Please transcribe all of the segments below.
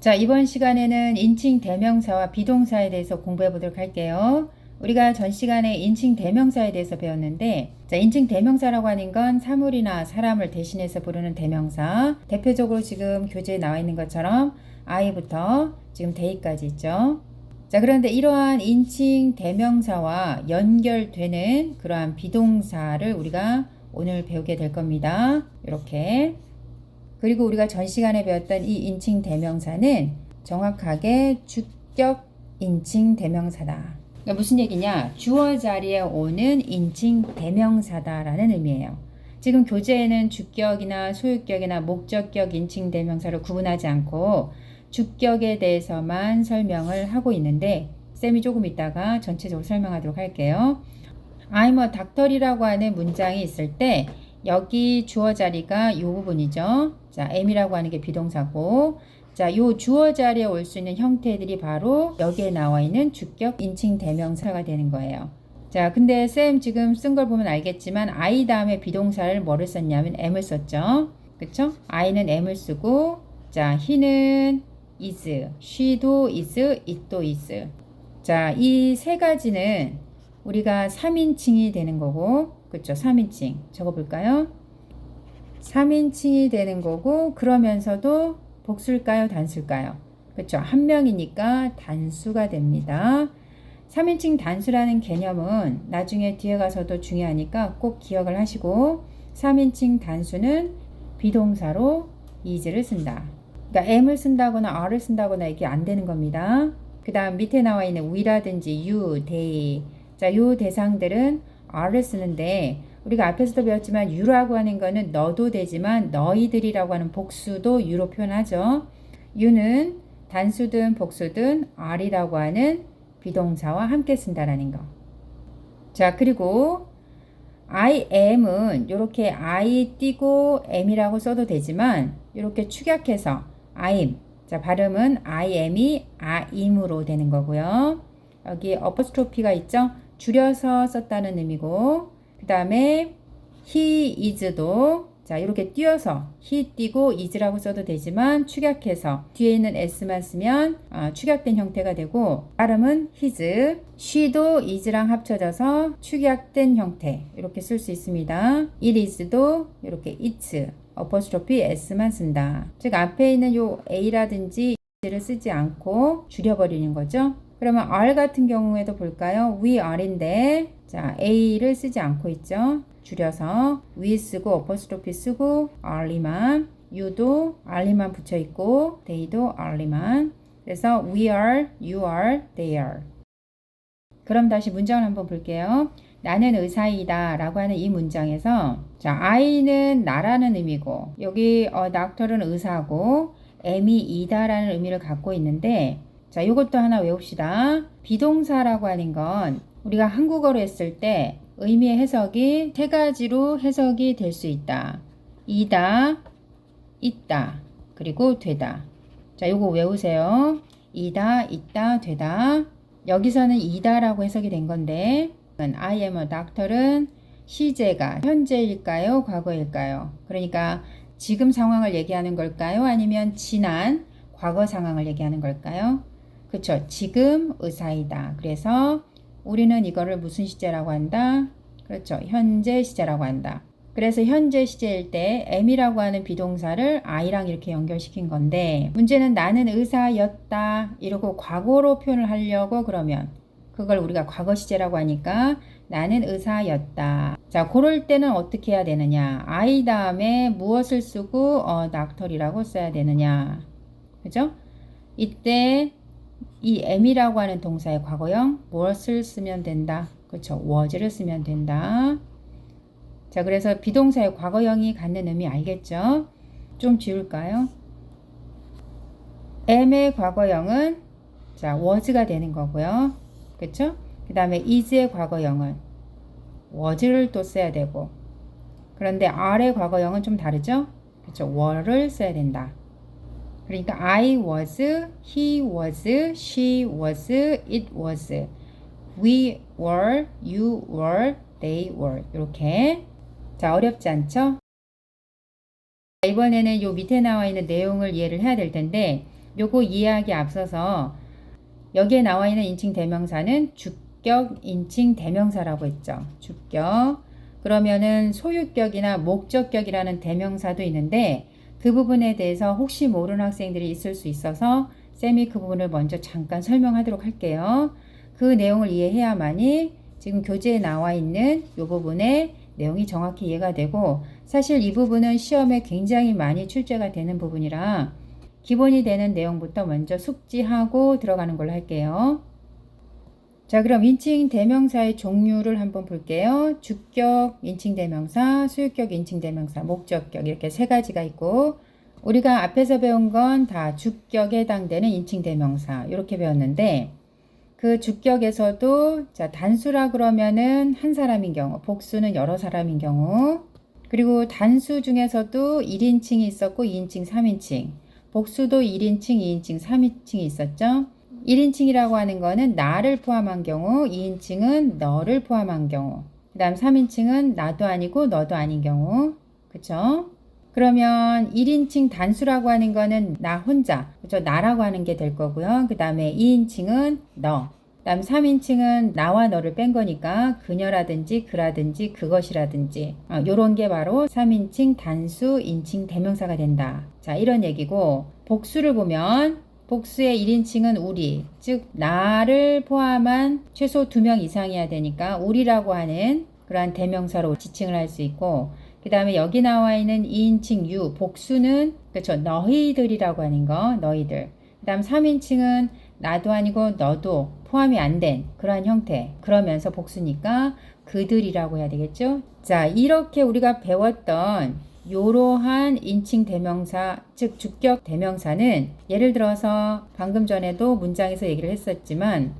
자, 이번 시간에는 인칭 대명사와 비동사에 대해서 공부해 보도록 할게요. 우리가 전 시간에 인칭 대명사에 대해서 배웠는데, 자, 인칭 대명사라고 하는 건 사물이나 사람을 대신해서 부르는 대명사. 대표적으로 지금 교재에 나와 있는 것처럼 I부터 지금 they까지 있죠. 자, 그런데 이러한 인칭 대명사와 연결되는 그러한 비동사를 우리가 오늘 배우게 될 겁니다. 이렇게. 그리고 우리가 전 시간에 배웠던 이 인칭 대명사는 정확하게 주격 인칭 대명사다. 그러니까 무슨 얘기냐? 주어 자리에 오는 인칭 대명사다라는 의미예요. 지금 교재에는 주격이나 소유격이나 목적격 인칭 대명사를 구분하지 않고 주격에 대해서만 설명을 하고 있는데, 쌤이 조금 이따가 전체적으로 설명하도록 할게요. I'm a doctor이라고 하는 문장이 있을 때 여기 주어 자리가 이 부분이죠. 자, am이라고 하는 게 비동사고, 자, 요 주어 자리에 올 수 있는 형태들이 바로 여기에 나와 있는 주격 인칭 대명사가 되는 거예요. 자, 근데 쌤 지금 쓴 걸 보면 알겠지만 I 다음에 비동사를 뭐를 썼냐면 am을 썼죠. 그쵸? I는 am을 쓰고, 자, he는 is, she도 is, it도 is. 자, 이 세 가지는 우리가 3인칭이 되는 거고, 그쵸? 3인칭. 적어볼까요? 3인칭이 되는 거고, 그러면서도 복수일까요? 단수일까요? 그쵸? 한 명이니까 단수가 됩니다. 3인칭 단수라는 개념은 나중에 뒤에 가서도 중요하니까 꼭 기억을 하시고, 3인칭 단수는 비동사로 is를 쓴다. 그러니까 am을 쓴다거나 are를 쓴다거나 이게 안 되는 겁니다. 그 다음 밑에 나와 있는 we라든지 you, they. 자, 요 대상들은 are를 쓰는데, 우리가 앞에서도 배웠지만 you라고 하는 거는 너도 되지만 너희들이라고 하는 복수도 you로 표현하죠. you는 단수든 복수든 are이라고 하는 비동사와 함께 쓴다라는 거. 자, 그리고 I am은 이렇게 I 띄고 am이라고 써도 되지만 이렇게 축약해서 I'm. 자, 발음은 I am이 I'임으로 되는 거고요. 여기 어퍼스트로피가 있죠? 줄여서 썼다는 의미고, 그 다음에 he is도 자, 이렇게 띄어서 he 띄고 is라고 써도 되지만 축약해서 뒤에 있는 s만 쓰면 축약된 형태가 되고, 발음은 his, she도 is랑 합쳐져서 축약된 형태 이렇게 쓸 수 있습니다. it is도 이렇게 its, 어퍼스트로피 s만 쓴다. 즉 앞에 있는 요 a라든지 를 쓰지 않고 줄여버리는 거죠. 그러면 R 같은 경우에도 볼까요? we are인데, 자, A를 쓰지 않고 있죠. 줄여서 we 쓰고 어퍼스트로피 쓰고 are만, you도 are만 붙여 있고 they도 are만. 그래서 we are, you are, they are. 그럼 다시 문장을 한번 볼게요. 나는 의사이다 라고 하는 이 문장에서, 자, I는 나라는 의미고, 여기 doctor은 의사고, am이 이다라는 의미를 갖고 있는데, 자, 이것도 하나 외웁시다. 비동사라고 하는 건 우리가 한국어로 했을 때 의미의 해석이 세 가지로 해석이 될 수 있다. 이다, 있다, 그리고 되다. 자, 요거 외우세요. 이다, 있다, 되다. 여기서는 이다라고 해석이 된 건데, I am a doctor은 시제가 현재일까요? 과거일까요? 그러니까 지금 상황을 얘기하는 걸까요? 아니면 지난 과거 상황을 얘기하는 걸까요? 그쵸. 지금 의사이다. 그래서 우리는 이거를 무슨 시제라고 한다? 그렇죠. 현재 시제라고 한다. 그래서 현재 시제일 때 am이라고 하는 비동사를 I랑 이렇게 연결시킨 건데, 문제는 나는 의사였다 이러고 과거로 표현을 하려고 그러면 그걸 우리가 과거 시제라고 하니까 나는 의사였다. 자, 그럴 때는 어떻게 해야 되느냐? I 다음에 무엇을 쓰고 doctor이라고 써야 되느냐? 그죠? 이때 이 am이라고 하는 동사의 과거형 무엇을 쓰면 된다? 그렇죠. was를 쓰면 된다. 자, 그래서 비동사의 과거형이 갖는 의미 알겠죠? 좀 지울까요? am의 과거형은 자, was가 되는 거고요. 그렇죠? 그 다음에 is의 과거형은 was를 또 써야 되고, 그런데 are의 과거형은 좀 다르죠? 그렇죠? were를 써야 된다. 그러니까 I was, he was, she was, it was, we were, you were, they were. 이렇게. 자, 어렵지 않죠? 이번에는 요 밑에 나와 있는 내용을 이해를 해야 될 텐데, 요거 이해하기 앞서서 여기에 나와 있는 인칭 대명사는 주격 인칭 대명사라고 했죠. 주격. 그러면은 소유격이나 목적격이라는 대명사도 있는데 그 부분에 대해서 혹시 모르는 학생들이 있을 수 있어서 쌤이 그 부분을 먼저 잠깐 설명하도록 할게요. 그 내용을 이해해야만이 지금 교재에 나와 있는 이 부분의 내용이 정확히 이해가 되고, 사실 이 부분은 시험에 굉장히 많이 출제가 되는 부분이라 기본이 되는 내용부터 먼저 숙지하고 들어가는 걸로 할게요. 자, 그럼 인칭 대명사의 종류를 한번 볼게요. 주격 인칭 대명사, 소유격 인칭 대명사, 목적격 이렇게 세 가지가 있고, 우리가 앞에서 배운 건 다 주격에 해당되는 인칭 대명사 이렇게 배웠는데, 그 주격에서도 자, 단수라 그러면은 한 사람인 경우, 복수는 여러 사람인 경우, 그리고 단수 중에서도 1인칭이 있었고 2인칭, 3인칭, 복수도 1인칭, 2인칭, 3인칭이 있었죠. 1인칭이라고 하는 거는 나를 포함한 경우, 2인칭은 너를 포함한 경우, 그 다음 3인칭은 나도 아니고 너도 아닌 경우, 그쵸? 그러면 1인칭 단수라고 하는 거는 나 혼자, 그쵸? 나라고 하는 게 될 거고요. 그 다음에 2인칭은 너, 그 다음 3인칭은 나와 너를 뺀 거니까 그녀라든지 그라든지 그것이라든지 요런 게 바로 3인칭 단수 인칭 대명사가 된다. 자, 이런 얘기고, 복수를 보면 복수의 1인칭은 우리, 즉 나를 포함한 최소 2명 이상이어야 되니까 우리라고 하는 그러한 대명사로 지칭을 할 수 있고, 그 다음에 여기 나와 있는 2인칭 유, 복수는 그렇죠, 너희들이라고 하는 거, 너희들. 그 다음 3인칭은 나도 아니고 너도 포함이 안 된 그러한 형태, 그러면서 복수니까 그들이라고 해야 되겠죠. 자, 이렇게 우리가 배웠던 요러한 인칭 대명사, 즉 주격 대명사는 예를 들어서 방금 전에도 문장에서 얘기를 했었지만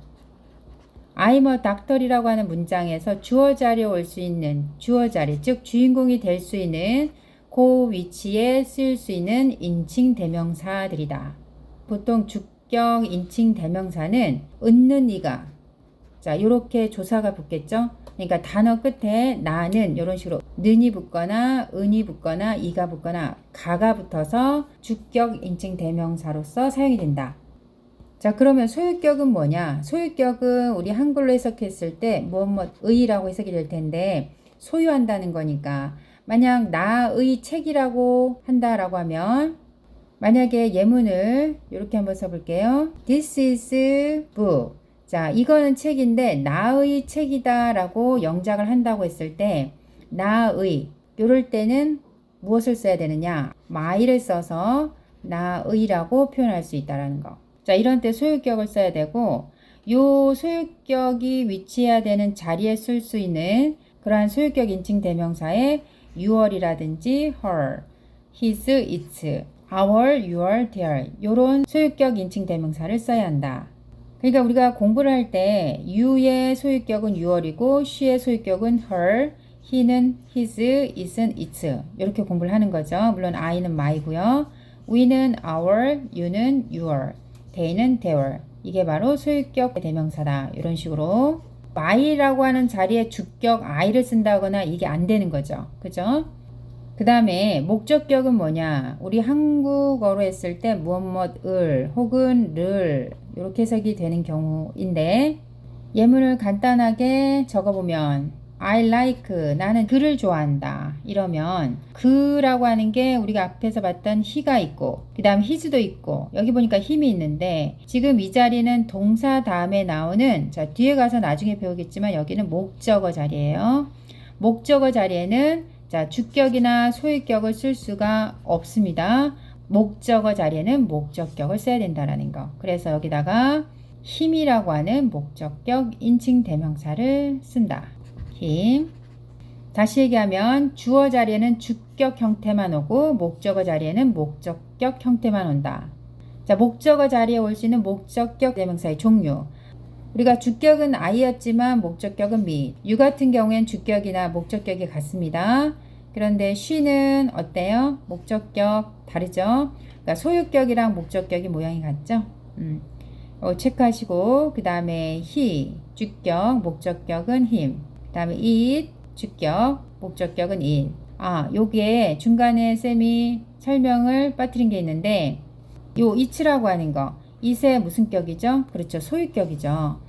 I'm a doctor이라고 하는 문장에서 주어 자리에 올 수 있는 주어 자리, 즉 주인공이 될 수 있는 그 위치에 쓰일 수 있는 인칭 대명사들이다. 보통 주격 인칭 대명사는 은는 이가, 자, 요렇게 조사가 붙겠죠. 그러니까 단어 끝에 나는 이런 식으로 는이 붙거나 은이 붙거나 이가 붙거나 가가 붙어서 주격 인칭 대명사로서 사용이 된다. 자, 그러면 소유격은 뭐냐? 소유격은 우리 한글로 해석했을 때 의라고 해석이 될 텐데 소유한다는 거니까, 만약 나의 책이라고 한다라고 하면 만약에 예문을 이렇게 한번 써볼게요. This is book. 자, 이거는 책인데 나의 책이다 라고 영작을 한다고 했을 때 나의, 요럴 때는 무엇을 써야 되느냐? my를 써서 나의라고 표현할 수 있다라는 거. 자, 이런 때 소유격을 써야 되고, 요 소유격이 위치해야 되는 자리에 쓸 수 있는 그러한 소유격 인칭 대명사에 your이라든지 her, his, its, our, your, their 요런 소유격 인칭 대명사를 써야 한다. 그러니까 우리가 공부를 할 때 you의 소유격은 your이고 she의 소유격은 her, he는 his, it은 its 이렇게 공부를 하는 거죠. 물론 I는 my고요. we는 our, you는 your, they는 their. 이게 바로 소유격 대명사다. 이런 식으로 my라고 하는 자리에 주격 I를 쓴다거나 이게 안 되는 거죠. 그죠? 그 다음에 목적격은 뭐냐? 우리 한국어로 했을 때 무엇을 혹은 를 이렇게 해석이 되는 경우인데, 예문을 간단하게 적어보면 I like, 나는 그를 좋아한다 이러면 그라고 하는 게 우리가 앞에서 봤던 he가 있고 그 다음 his도 있고 여기 보니까 him이 있는데, 지금 이 자리는 동사 다음에 나오는, 자, 뒤에 가서 나중에 배우겠지만 여기는 목적어 자리예요. 목적어 자리에는 자, 주격이나 소유격을 쓸 수가 없습니다. 목적어 자리에는 목적격을 써야 된다라는 거. 그래서 여기다가 힘이라고 하는 목적격 인칭 대명사를 쓴다. 힘. 다시 얘기하면 주어 자리에는 주격 형태만 오고 목적어 자리에는 목적격 형태만 온다. 자, 목적어 자리에 올 수 있는 목적격 대명사의 종류. 우리가 주격은 I였지만 목적격은 me. you 같은 경우엔 주격이나 목적격이 같습니다. 그런데 she는 어때요? 목적격 다르죠? 그러니까 소유격이랑 목적격이 모양이 같죠? 체크하시고, 그 다음에 he, 주격, 목적격은 him. 그 다음에 it, 주격, 목적격은 it. 요게 중간에 쌤이 설명을 빠뜨린 게 있는데, 요 it라고 하는 거 it의 무슨 격이죠? 그렇죠. 소유격이죠.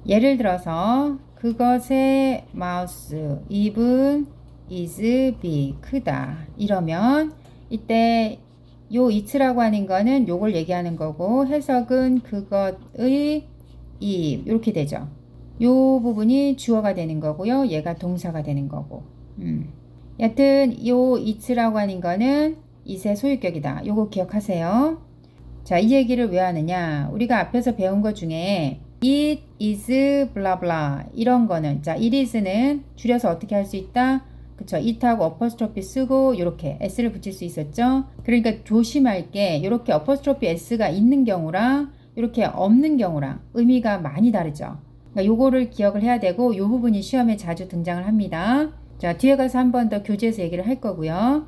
예를 들어서 그것의 마우스 입은 is big 크다 이러면 이때 요 it라고 하는 거는 요걸 얘기하는 거고 해석은 그것의 입 이렇게 되죠. 요 부분이 주어가 되는 거고요. 얘가 동사가 되는 거고. 여튼 요 it라고 하는 거는 it의 소유격이다. 요거 기억하세요. 자, 이 얘기를 왜 하느냐? 우리가 앞에서 배운 것 중에 it is blah blah 이런 거는 자, it is는 줄여서 어떻게 할 수 있다? 그쵸? it하고 어퍼스트로피 쓰고 이렇게 s를 붙일 수 있었죠? 그러니까 조심할 게 이렇게 어퍼스트로피 s가 있는 경우랑 이렇게 없는 경우랑 의미가 많이 다르죠. 그러니까 요거를 기억을 해야 되고 요 부분이 시험에 자주 등장을 합니다. 자, 뒤에 가서 한 번 더 교재에서 얘기를 할 거고요.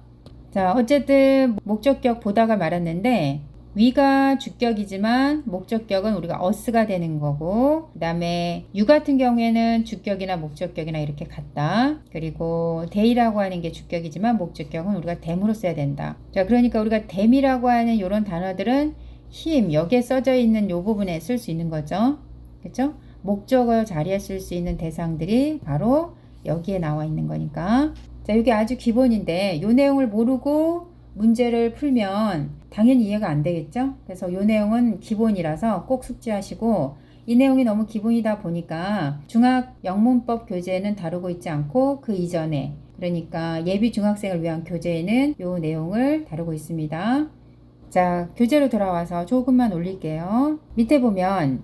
자, 어쨌든 목적격 보다가 말았는데 위가 주격이지만 목적격은 우리가 us가 되는 거고 그 다음에 you 같은 경우에는 주격이나 목적격이나 이렇게 같다. 그리고 they라고 하는 게 주격이지만 목적격은 우리가 them으로 써야 된다. 자, 그러니까 우리가 them이라고 하는 이런 단어들은 him 여기에 써져 있는 요 부분에 쓸 수 있는 거죠. 그렇죠? 목적어 자리에 쓸 수 있는 대상들이 바로 여기에 나와 있는 거니까. 자, 이게 아주 기본인데 요 내용을 모르고 문제를 풀면 당연히 이해가 안 되겠죠? 그래서 요 내용은 기본이라서 꼭 숙지하시고 이 내용이 너무 기본이다 보니까 중학 영문법 교재에는 다루고 있지 않고 그 이전에 그러니까 예비 중학생을 위한 교재에는 요 내용을 다루고 있습니다. 자, 교재로 돌아와서 조금만 올릴게요. 밑에 보면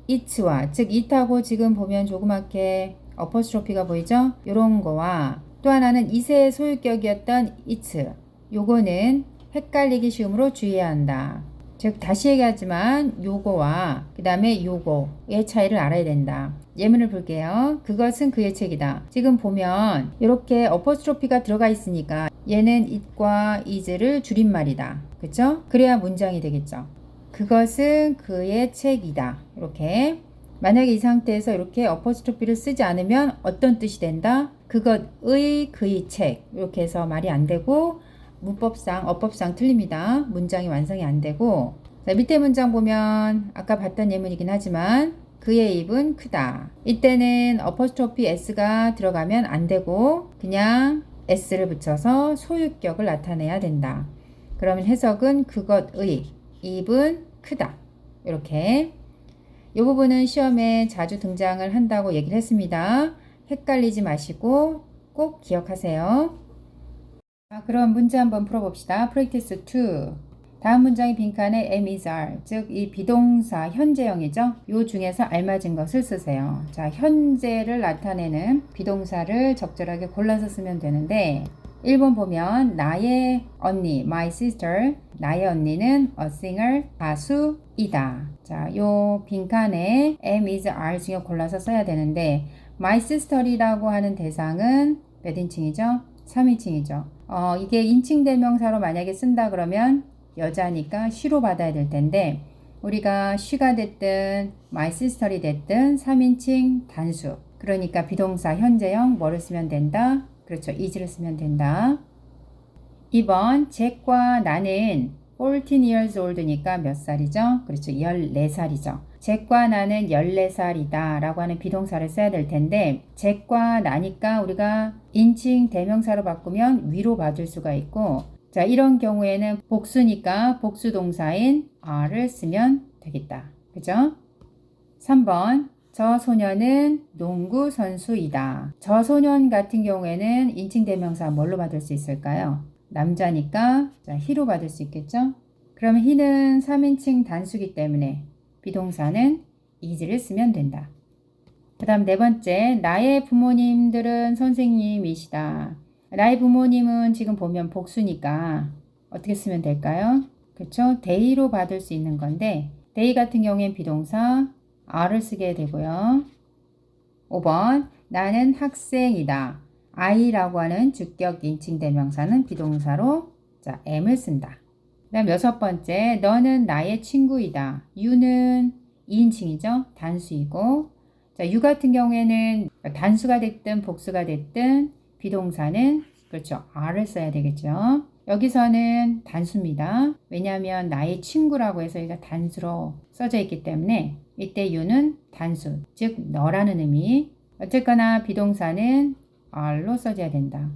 it와 즉 it하고 지금 보면 조그맣게 어퍼스트로피가 보이죠? 요런 거와 또 하나는 it의 소유격이었던 it 요거는 헷갈리기 쉬움으로 주의해야 한다. 즉 다시 얘기하지만 요거와 그 다음에 요거의 차이를 알아야 된다. 예문을 볼게요. 그것은 그의 책이다. 지금 보면 이렇게 어퍼스트로피가 들어가 있으니까 얘는 it과 is를 줄임말이다. 그쵸? 그래야 문장이 되겠죠. 그것은 그의 책이다. 이렇게 만약에 이 상태에서 이렇게 어퍼스트로피를 쓰지 않으면 어떤 뜻이 된다? 그것의 그의 책 이렇게 해서 말이 안 되고 문법상 어법상 틀립니다. 문장이 완성이 안 되고 자, 밑에 문장 보면 아까 봤던 예문이긴 하지만 그의 입은 크다. 이때는 어퍼스트로피 s가 들어가면 안 되고 그냥 s를 붙여서 소유격을 나타내야 된다. 그러면 해석은 그것의 입은 크다. 이렇게 이 부분은 시험에 자주 등장을 한다고 얘기를 했습니다. 헷갈리지 마시고 꼭 기억하세요. 자, 그럼 문제 한번 풀어봅시다. 프랙티스 2. 다음 문장의 빈칸에 am, is, are 즉 이 비동사 현재형이죠. 요 중에서 알맞은 것을 쓰세요. 자, 현재를 나타내는 비동사를 적절하게 골라서 쓰면 되는데 1번 보면 나의 언니 my sister 나의 언니는 a singer 가수이다. 자, 요 빈칸에 am, is, are 중에 골라서 써야 되는데 my sister이라고 하는 대상은 몇 인칭이죠? 3인칭이죠. 이게 인칭 대명사로 만약에 쓴다 그러면 여자니까 she로 받아야 될 텐데 우리가 she가 됐든 my sister이 됐든 3인칭 단수 그러니까 비동사 현재형 뭐를 쓰면 된다? 그렇죠. is를 쓰면 된다. 2번 잭과 나는 14 years old니까 몇 살이죠? 그렇죠. 14살이죠. 잭과 나는 14살이다 라고 하는 비동사를 써야 될 텐데 잭과 나니까 우리가 인칭 대명사로 바꾸면 위로 받을 수가 있고 자 이런 경우에는 복수니까 복수 동사인 are를 쓰면 되겠다. 그죠? 3번 저 소녀는 농구 선수이다. 저 소년 같은 경우에는 인칭 대명사 뭘로 받을 수 있을까요? 남자니까 자, he로 받을 수 있겠죠? 그러면 he는 3인칭 단수기 때문에 비동사는 is를 쓰면 된다. 그 다음 네 번째 나의 부모님들은 선생님이시다. 나의 부모님은 지금 보면 복수니까 어떻게 쓰면 될까요? 그렇죠? they로 받을 수 있는 건데 they 같은 경우엔 비동사 are를 쓰게 되고요. 5번 나는 학생이다. I라고 하는 주격 인칭 대명사는 비동사로 자, am을 쓴다. 그 다음 여섯 번째 너는 나의 친구이다. you는 2인칭이죠. 단수이고 자, you 같은 경우에는 단수가 됐든 복수가 됐든 비동사는 그렇죠. are를 써야 되겠죠. 여기서는 단수입니다. 왜냐하면 나의 친구라고 해서 여기가 단수로 써져 있기 때문에 이때 you는 단수, 즉 너라는 의미. 어쨌거나 비동사는 are로 써줘야 된다.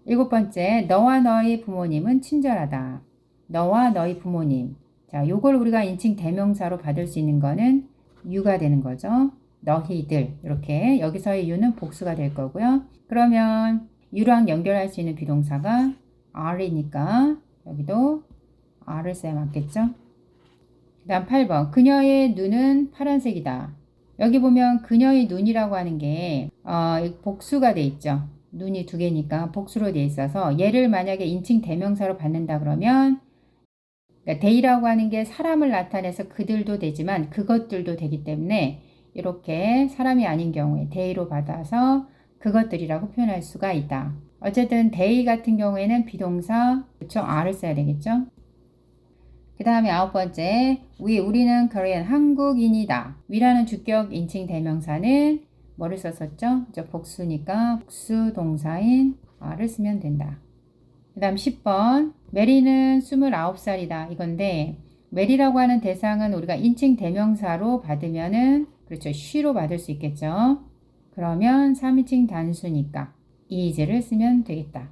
7번째, 너와 너희 부모님은 친절하다. 너와 너희 부모님. 자, 요걸 우리가 인칭 대명사로 받을 수 있는 거는 you가 되는 거죠. 너희들. 이렇게 여기서의 you는 복수가 될 거고요. 그러면 you랑 연결할 수 있는 비동사가 are이니까 여기도 are를 써야 맞겠죠. 그 다음 8번. 그녀의 눈은 파란색이다. 여기 보면 그녀의 눈이라고 하는 게 복수가 돼 있죠. 눈이 두 개니까 복수로 돼 있어서 얘를 만약에 인칭 대명사로 받는다 그러면 그러니까 they라고 하는 게 사람을 나타내서 그들도 되지만 그것들도 되기 때문에 이렇게 사람이 아닌 경우에 they로 받아서 그것들이라고 표현할 수가 있다. 어쨌든 they 같은 경우에는 비동사 그렇죠? are를 써야 되겠죠. 그 다음에 9번째, 우리는 Korean 한국인이다. we라는 주격 인칭 대명사는 뭐를 썼었죠? 복수니까 복수 동사인 are를 쓰면 된다. 그 다음 10번, 메리는 29살이다. 이건데 메리라고 하는 대상은 우리가 인칭 대명사로 받으면은 그렇죠. she로 받을 수 있겠죠. 그러면 3인칭 단수니까 is를 쓰면 되겠다.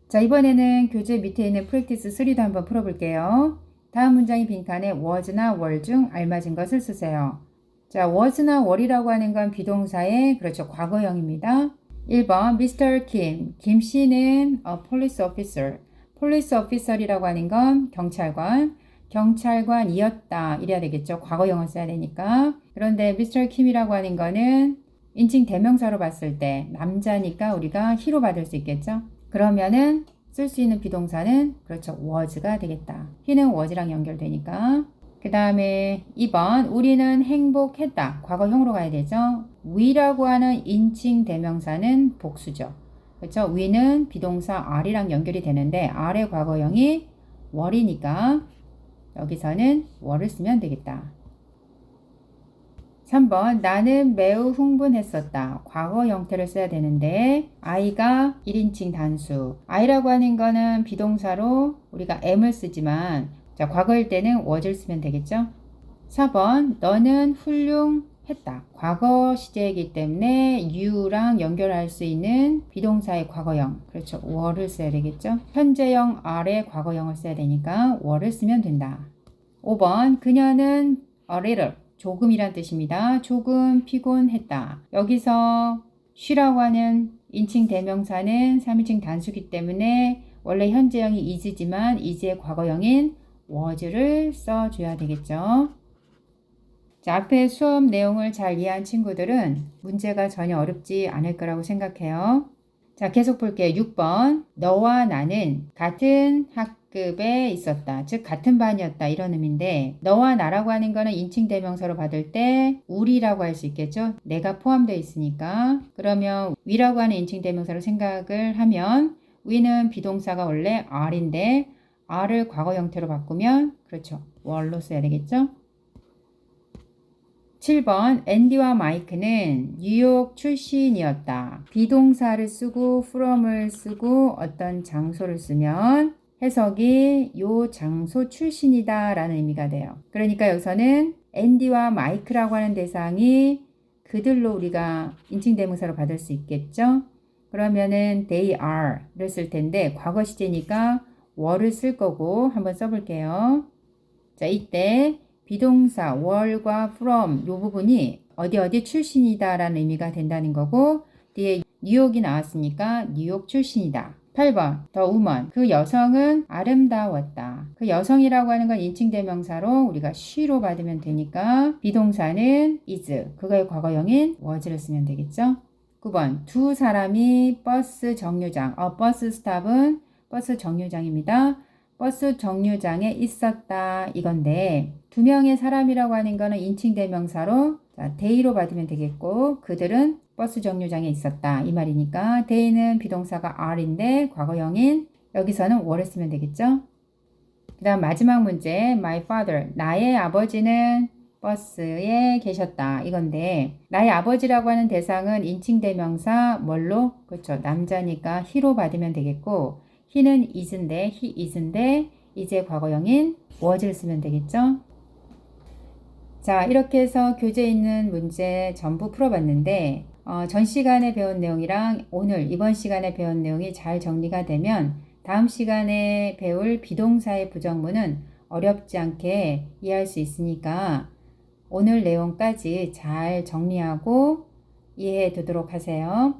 자, 이번에는 교재 밑에 있는 프랙티스 3도 한번 풀어볼게요. 다음 문장의 빈칸에 was나 were 중 알맞은 것을 쓰세요. 자, was나 were이라고 하는 건 비동사의 그렇죠. 과거형입니다. 1번 Mr. Kim. 김 씨는 a police officer. police officer이라고 하는 건 경찰관이었다. 이래야 되겠죠. 과거형을 써야 되니까. 그런데 Mr. Kim이라고 하는 거는 인칭 대명사로 봤을 때 남자니까 우리가 he로 받을 수 있겠죠. 그러면은 쓸 수 있는 비동사는 그렇죠. was가 되겠다. he는 was랑 연결되니까. 그 다음에 2번 우리는 행복했다. 과거형으로 가야 되죠. we라고 하는 인칭 대명사는 복수죠. 그렇죠. we는 비동사 are랑 연결이 되는데 are의 과거형이 were이니까 여기서는 were를 쓰면 되겠다. 3번 나는 매우 흥분했었다. 과거 형태를 써야 되는데 I가 1인칭 단수. I라고 하는 거는 비동사로 우리가 am을 쓰지만 자, 과거일 때는 was를 쓰면 되겠죠. 4번 너는 훌륭했다. 과거 시제이기 때문에 you랑 연결할 수 있는 비동사의 과거형. 그렇죠. were를 써야 되겠죠. 현재형 are의 과거형을 써야 되니까 were를 쓰면 된다. 5번 그녀는 a little 조금이란 뜻입니다. 조금 피곤했다. 여기서 she라고 하는 인칭 대명사는 3인칭 단수기 때문에 원래 현재형이 is지만 is의 과거형인 was를 써줘야 되겠죠. 자, 앞에 수업 내용을 잘 이해한 친구들은 문제가 전혀 어렵지 않을 거라고 생각해요. 자, 계속 볼게요. 6번 너와 나는 같은 학급에 있었다. 즉 같은 반이었다. 이런 의미인데 너와 나라고 하는 거는 인칭 대명사로 받을 때 우리라고 할 수 있겠죠. 내가 포함되어 있으니까. 그러면 we라고 하는 인칭 대명사로 생각을 하면 we는 비동사가 원래 are인데 are를 과거 형태로 바꾸면 그렇죠. were로 써야 되겠죠. 7번 앤디와 마이크는 뉴욕 출신이었다. 비동사를 쓰고 from을 쓰고 어떤 장소를 쓰면 해석이 요 장소 출신이다 라는 의미가 돼요. 그러니까 여기서는 앤디와 마이크라고 하는 대상이 그들로 우리가 인칭대명사로 받을 수 있겠죠. 그러면은 they are를 쓸 텐데 과거 시제니까 were를 쓸 거고 한번 써볼게요. 자, 이때 비동사 were과 from 요 부분이 어디 출신이다 라는 의미가 된다는 거고 뒤에 뉴욕이 나왔으니까 뉴욕 출신이다. 8번 the woman 그 여성은 아름다웠다. 그 여성이라고 하는 건 인칭대명사로 우리가 she로 받으면 되니까 비동사는 is 그거의 과거형인 was를 쓰면 되겠죠. 9번 두 사람이 버스 정류장 버스 스탑은 버스 정류장입니다. 버스 정류장에 있었다 이건데 두 명의 사람이라고 하는 거는 인칭 대명사로 they로 받으면 되겠고 그들은 버스 정류장에 있었다 이 말이니까 they는 비동사가 are인데 과거형인 여기서는 were를 쓰면 되겠죠. 그 다음 마지막 문제 my father 나의 아버지는 버스에 계셨다 이건데 나의 아버지라고 하는 대상은 인칭 대명사 뭘로? 그렇죠. 남자니까 he로 받으면 되겠고 he는 is인데 he is인데 이제 과거형인 was를 쓰면 되겠죠. 자, 이렇게 해서 교재에 있는 문제 전부 풀어봤는데 전 시간에 배운 내용이랑 오늘 이번 시간에 배운 내용이 잘 정리가 되면 다음 시간에 배울 비동사의 부정문은 어렵지 않게 이해할 수 있으니까 오늘 내용까지 잘 정리하고 이해해 두도록 하세요.